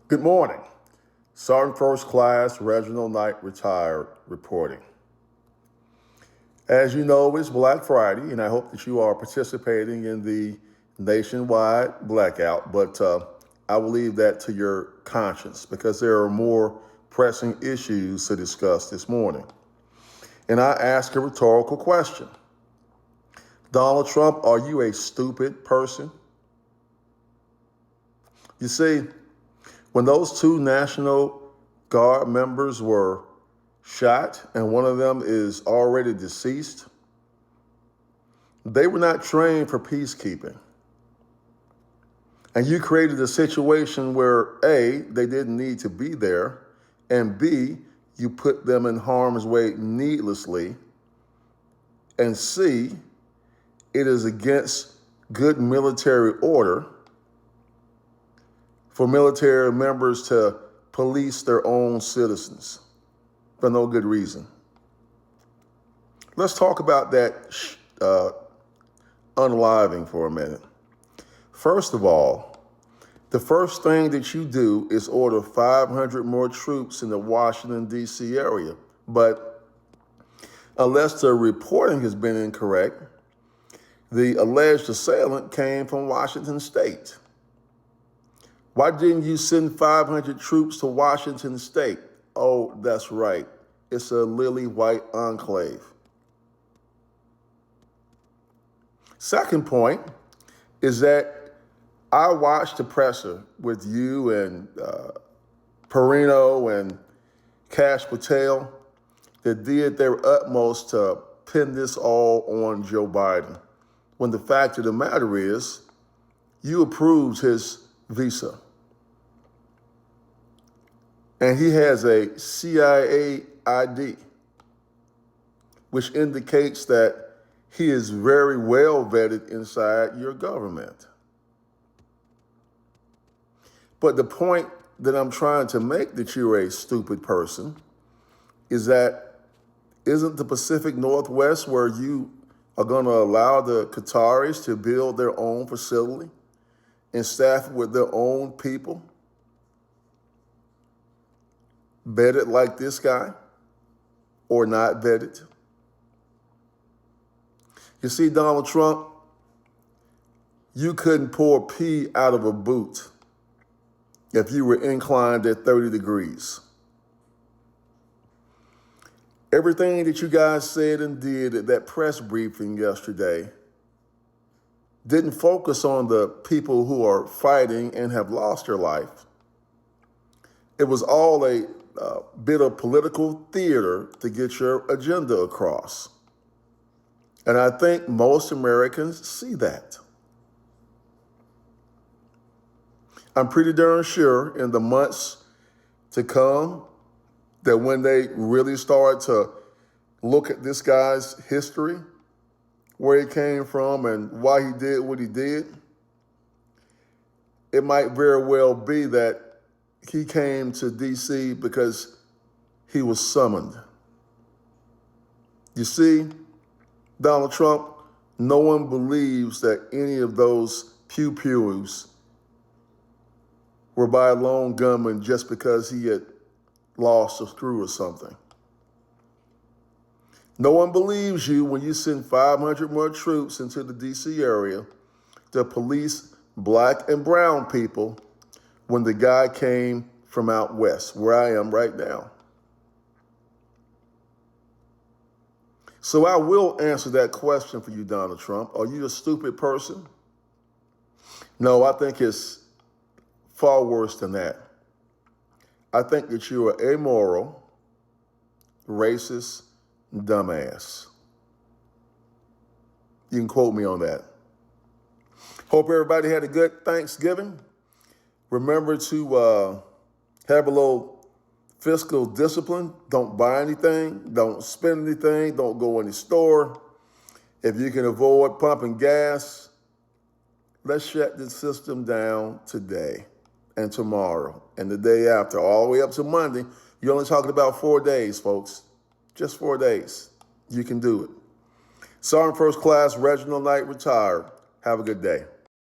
Good morning. Sergeant First Class Reginald Knight, retired, reporting. As you know, it's Black Friday, and I hope that you are participating in the nationwide blackout, but I will leave that to your conscience because there are more pressing issues to discuss this morning. And I ask a rhetorical question. Donald Trump, are you a stupid person? You see, when those two National Guard members were shot and one of them is already deceased, they were not trained for peacekeeping. And you created a situation where A, they didn't need to be there, and B, you put them in harm's way needlessly, and C, it is against good military order for military members to police their own citizens for no good reason. Let's talk about that unaliving for a minute. First of all, the first thing that you do is order 500 more troops in the Washington, D.C. area. But unless the reporting has been incorrect, the alleged assailant came from Washington State. Why didn't you send 500 troops to Washington State? Oh, that's right. It's a lily white enclave. Second point is that I watched the presser with you and Perino and Kash Patel that did their utmost to pin this all on Joe Biden, when the fact of the matter is you approved his visa. And he has a CIA ID, which indicates that he is very well vetted inside your government. But the point that I'm trying to make that you're a stupid person is that isn't the Pacific Northwest where you are going to allow the Qataris to build their own facility and staff it with their own people? Vetted like this guy or not vetted? You see, Donald Trump, you couldn't pour pee out of a boot if you were inclined at 30 degrees. Everything that you guys said and did at that press briefing yesterday didn't focus on the people who are fighting and have lost their life. It was all a bit of political theater to get your agenda across. And I think most Americans see that. I'm pretty darn sure in the months to come that when they really start to look at this guy's history, where he came from and why he did what he did, it might very well be that he came to D.C. because he was summoned. You see, Donald Trump, no one believes that any of those pew-pews were by a lone gunman just because he had lost a screw or something. No one believes you when you send 500 more troops into the D.C. area to police black and brown people when the guy came from out west, where I am right now. So I will answer that question for you, Donald Trump. Are you a stupid person? No, I think it's far worse than that. I think that you are amoral, racist, dumbass. You can quote me on that. Hope everybody had a good Thanksgiving. Remember to have a little fiscal discipline. Don't buy anything. Don't spend anything. Don't go in the store. If you can avoid pumping gas, let's shut the system down today and tomorrow and the day after, all the way up to Monday. You're only talking about 4 days, folks. Just 4 days. You can do it. Sergeant First Class Reginald Knight, retired. Have a good day.